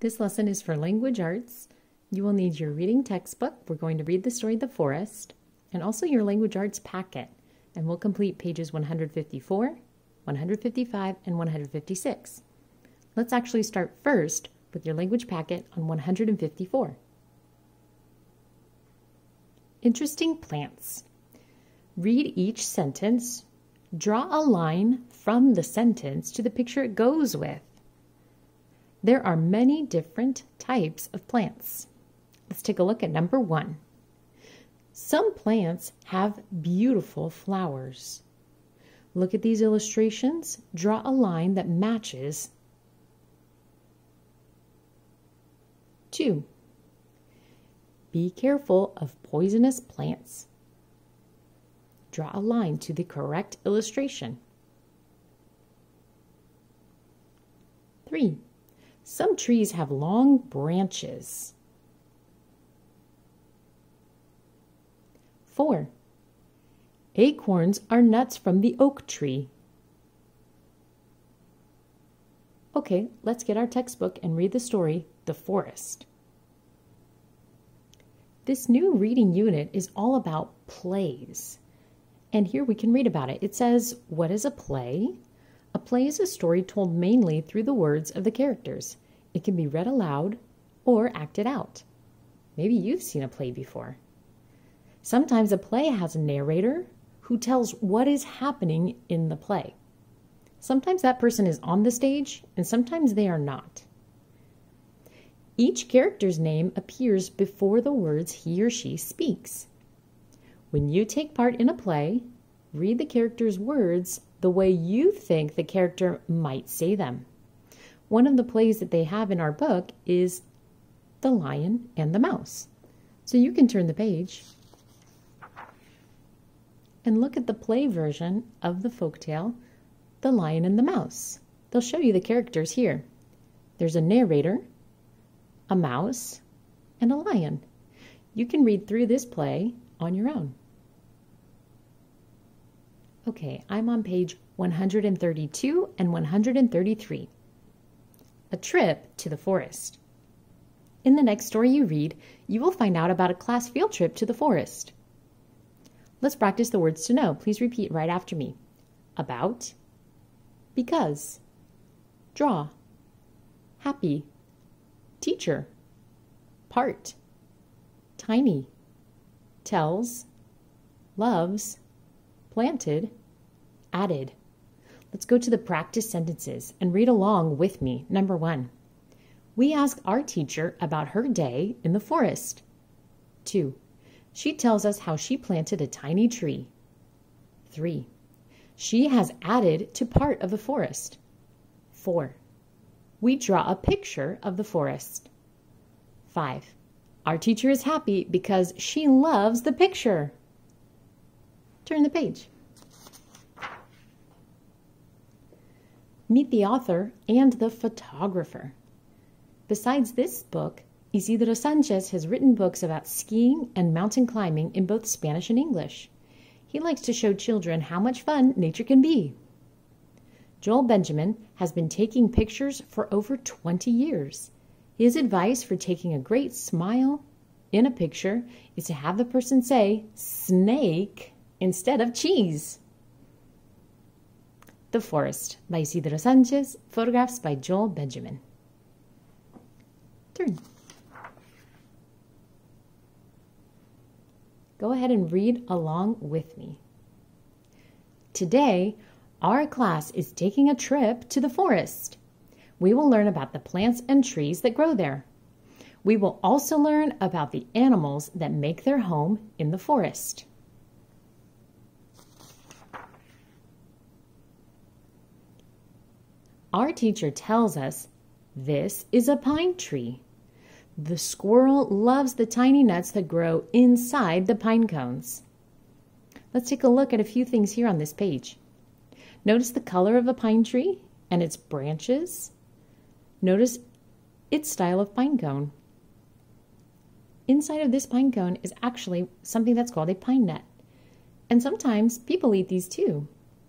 This lesson is for language arts. You will need your reading textbook. We're going to read the story The Forest, and also your language arts packet. And we'll complete pages 154, 155, and 156. Let's actually start first with your language packet on 154. Interesting plants. Read each sentence. Draw a line from the sentence to the picture it goes with. There are many different types of plants. Let's take a look at number 1. Some plants have beautiful flowers. Look at these illustrations. Draw a line that matches. 2. Be careful of poisonous plants. Draw a line to the correct illustration. 3. Some trees have long branches. 4. Acorns are nuts from the oak tree. Okay, let's get our textbook and read the story, The Forest. This new reading unit is all about plays. And here we can read about it. It says, what is a play? A play is a story told mainly through the words of the characters. It can be read aloud or acted out. Maybe you've seen a play before. Sometimes a play has a narrator who tells what is happening in the play. Sometimes that person is on the stage and sometimes they are not. Each character's name appears before the words he or she speaks. When you take part in a play, read the character's words the way you think the character might say them. One of the plays that they have in our book is The Lion and the Mouse. So you can turn the page and look at the play version of the folktale, The Lion and the Mouse. They'll show you the characters here. There's a narrator, a mouse, and a lion. You can read through this play on your own. Okay, I'm on page 132 and 133. A trip to the forest. In the next story you read, you will find out about a class field trip to the forest. Let's practice the words to know. Please repeat right after me. About, because, draw, happy, teacher, part, tiny, tells, loves, planted, added. Let's go to the practice sentences and read along with me. Number 1. We ask our teacher about her day in the forest. 2. She tells us how she planted a tiny tree. 3. She has added to part of the forest. 4. We draw a picture of the forest. 5. Our teacher is happy because she loves the picture. Turn the page. Meet the author and the photographer. Besides this book, Isidro Sanchez has written books about skiing and mountain climbing in both Spanish and English. He likes to show children how much fun nature can be. Joel Benjamin has been taking pictures for over 20 years. His advice for taking a great smile in a picture is to have the person say snake instead of cheese. The Forest by Isidro Sanchez, photographs by Joel Benjamin. Turn. Go ahead and read along with me. Today, our class is taking a trip to the forest. We will learn about the plants and trees that grow there. We will also learn about the animals that make their home in the forest. Our teacher tells us this is a pine tree. The squirrel loves the tiny nuts that grow inside the pine cones. Let's take a look at a few things here on this page. Notice the color of a pine tree and its branches. Notice its style of pine cone. Inside of this pine cone is actually something that's called a pine nut. And sometimes people eat these too.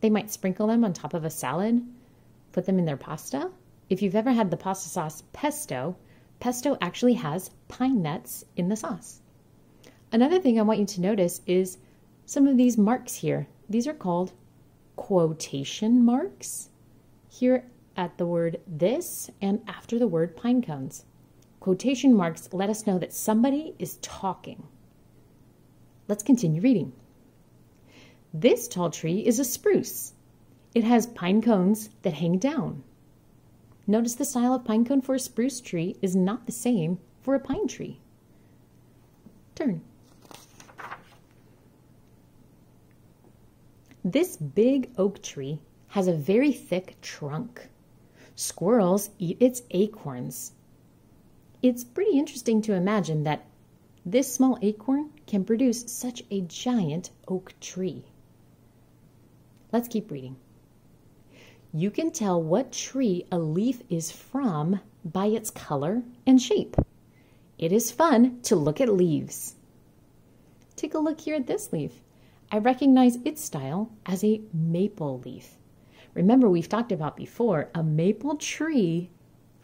They might sprinkle them on top of a salad, put them in their pasta. If you've ever had the pasta sauce pesto, pesto actually has pine nuts in the sauce. Another thing I want you to notice is some of these marks here. These are called quotation marks here at the word this and after the word pine cones. Quotation marks let us know that somebody is talking. Let's continue reading. This tall tree is a spruce. It has pine cones that hang down. Notice the style of pine cone for a spruce tree is not the same for a pine tree. Turn. This big oak tree has a very thick trunk. Squirrels eat its acorns. It's pretty interesting to imagine that this small acorn can produce such a giant oak tree. Let's keep reading. You can tell what tree a leaf is from by its color and shape. It is fun to look at leaves. Take a look here at this leaf. I recognize its style as a maple leaf. Remember, we've talked about before, a maple tree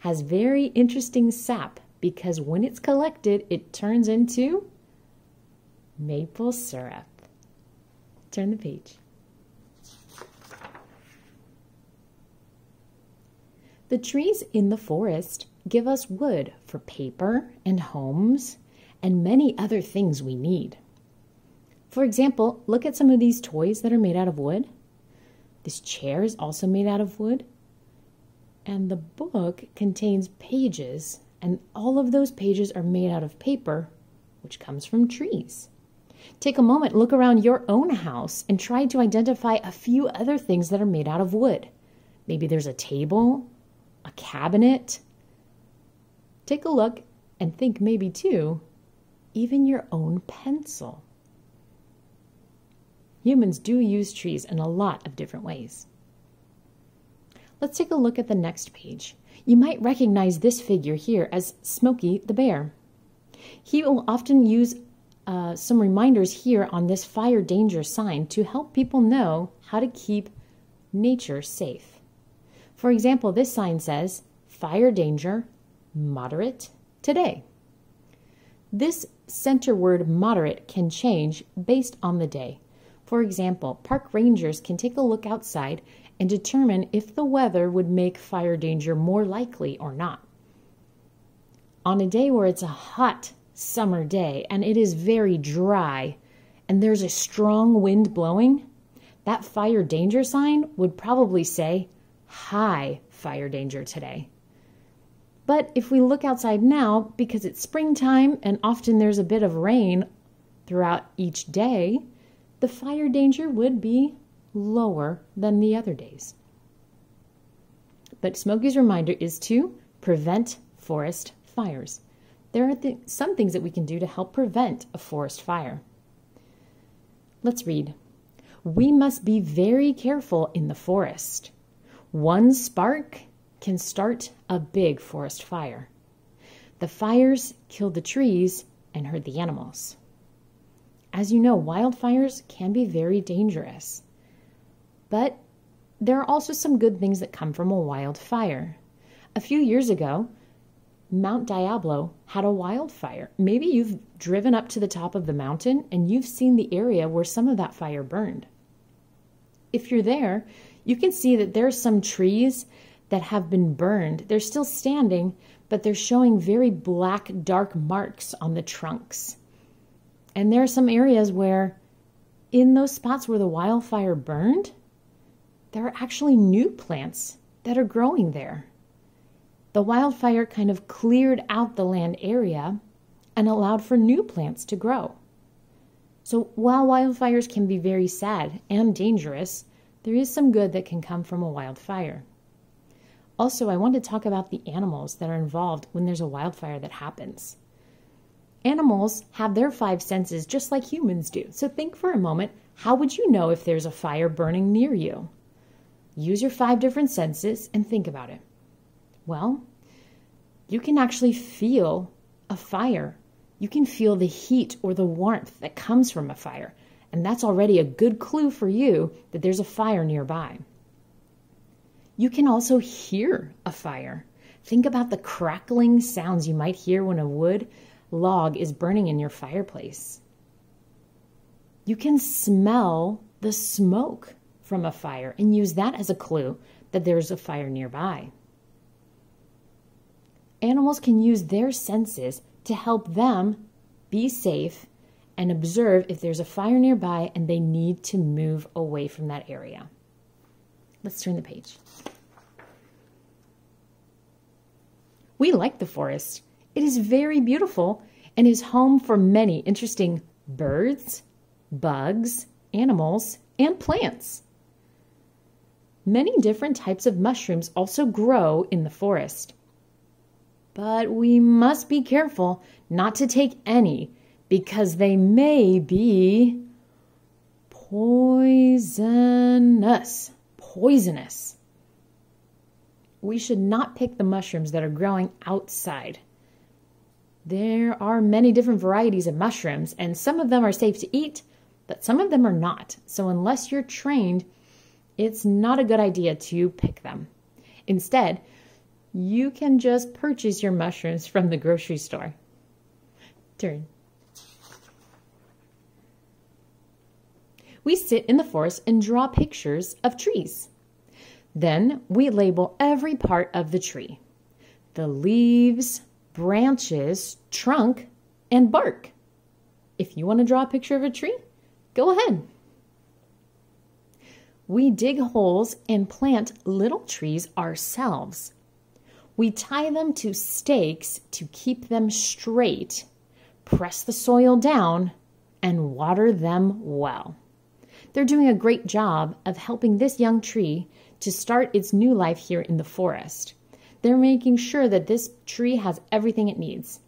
has very interesting sap because when it's collected, it turns into maple syrup. Turn the page. The trees in the forest give us wood for paper and homes and many other things we need. For example, look at some of these toys that are made out of wood. This chair is also made out of wood. And the book contains pages, and all of those pages are made out of paper, which comes from trees. Take a moment, look around your own house, and try to identify a few other things that are made out of wood. Maybe there's a table, a cabinet. Take a look and think maybe too, even your own pencil. Humans do use trees in a lot of different ways. Let's take a look at the next page. You might recognize this figure here as Smokey the Bear. He will often use some reminders here on this fire danger sign to help people know how to keep nature safe. For example, this sign says, fire danger, moderate today. This center word moderate can change based on the day. For example, park rangers can take a look outside and determine if the weather would make fire danger more likely or not. On a day where it's a hot summer day and it is very dry and there's a strong wind blowing, that fire danger sign would probably say, high fire danger today. But if we look outside now, because it's springtime and often there's a bit of rain throughout each day, the fire danger would be lower than the other days. But Smokey's reminder is to prevent forest fires. There are some things that we can do to help prevent a forest fire. Let's read. We must be very careful in the forest. One spark can start a big forest fire. The fires kill the trees and hurt the animals. As you know, wildfires can be very dangerous. But there are also some good things that come from a wildfire. A few years ago, Mount Diablo had a wildfire. Maybe you've driven up to the top of the mountain and you've seen the area where some of that fire burned. If you're there, you can see that there are some trees that have been burned. They're still standing, but they're showing very black, dark marks on the trunks. And there are some areas where, in those spots where the wildfire burned, there are actually new plants that are growing there. The wildfire kind of cleared out the land area and allowed for new plants to grow. So while wildfires can be very sad and dangerous, there is some good that can come from a wildfire. Also, I want to talk about the animals that are involved when there's a wildfire that happens. Animals have their 5 senses just like humans do. So think for a moment, how would you know if there's a fire burning near you? Use your 5 different senses and think about it. Well, you can actually feel a fire. You can feel the heat or the warmth that comes from a fire. And that's already a good clue for you that there's a fire nearby. You can also hear a fire. Think about the crackling sounds you might hear when a wood log is burning in your fireplace. You can smell the smoke from a fire and use that as a clue that there's a fire nearby. Animals can use their senses to help them be safe and observe if there's a fire nearby and they need to move away from that area. Let's turn the page. We like the forest. It is very beautiful and is home for many interesting birds, bugs, animals, and plants. Many different types of mushrooms also grow in the forest. But we must be careful not to take any because they may be poisonous. We should not pick the mushrooms that are growing outside. There are many different varieties of mushrooms, and some of them are safe to eat, but some of them are not. So unless you're trained, it's not a good idea to pick them. Instead, you can just purchase your mushrooms from the grocery store. Turn. We sit in the forest and draw pictures of trees. Then we label every part of the tree: the leaves, branches, trunk, and bark. If you want to draw a picture of a tree, go ahead. We dig holes and plant little trees ourselves. We tie them to stakes to keep them straight, press the soil down, and water them well. They're doing a great job of helping this young tree to start its new life here in the forest. They're making sure that this tree has everything it needs.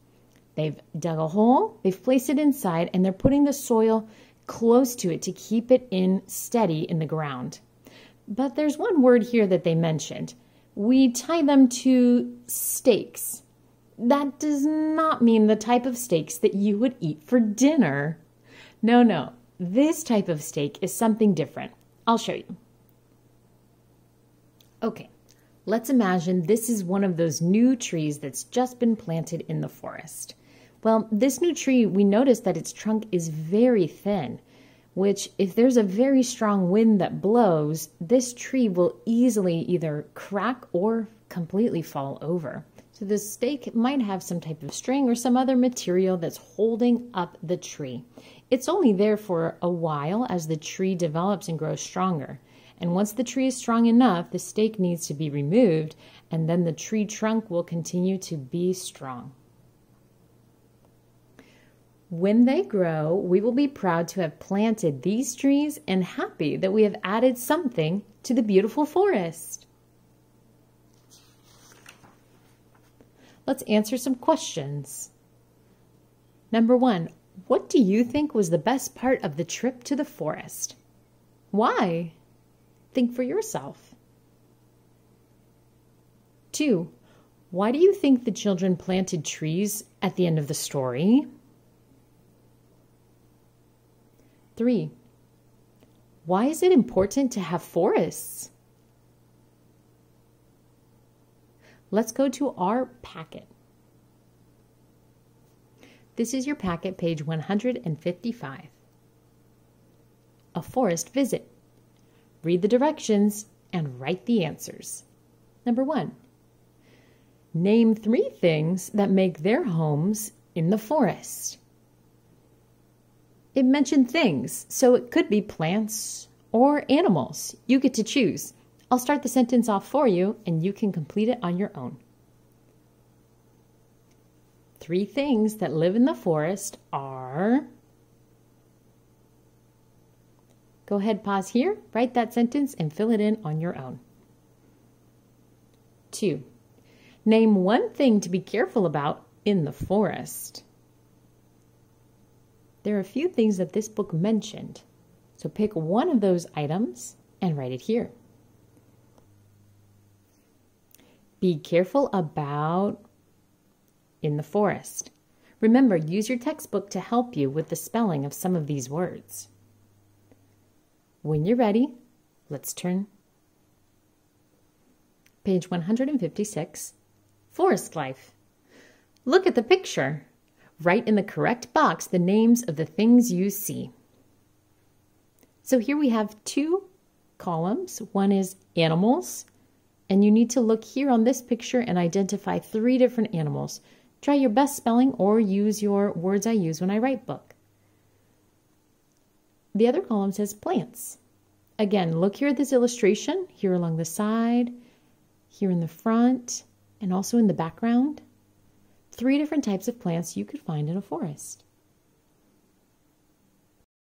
They've dug a hole, they've placed it inside, and they're putting the soil close to it to keep it in steady in the ground. But there's one word here that they mentioned. We tie them to stakes. That does not mean the type of steaks that you would eat for dinner. No. This type of stake is something different. I'll show you. Okay, let's imagine this is one of those new trees that's just been planted in the forest. Well, this new tree, we notice that its trunk is very thin, which if there's a very strong wind that blows, this tree will easily either crack or completely fall over. So the stake might have some type of string or some other material that's holding up the tree. It's only there for a while as the tree develops and grows stronger. And once the tree is strong enough, the stake needs to be removed, and then the tree trunk will continue to be strong. When they grow, we will be proud to have planted these trees and happy that we have added something to the beautiful forest. Let's answer some questions. Number 1, what do you think was the best part of the trip to the forest? Why? Think for yourself. 2, why do you think the children planted trees at the end of the story? 3, why is it important to have forests? Let's go to our packet. This is your packet, page 155. A forest visit. Read the directions and write the answers. Number 1, name 3 things that make their homes in the forest. It mentioned things, so it could be plants or animals. You get to choose. I'll start the sentence off for you, and you can complete it on your own. 3 things that live in the forest are... Go ahead, pause here, write that sentence, and fill it in on your own. 2, name 1 thing to be careful about in the forest. There are a few things that this book mentioned, so pick one of those items and write it here. Be careful about in the forest. Remember, use your textbook to help you with the spelling of some of these words. When you're ready, let's turn. Page 156, Forest life. Look at the picture. Write in the correct box the names of the things you see. So here we have two columns. One is animals, and you need to look here on this picture and identify 3 different animals. Try your best spelling or use your words I use when I write book. The other column says plants. Again, look here at this illustration, here along the side, here in the front, and also in the background. 3 different types of plants you could find in a forest.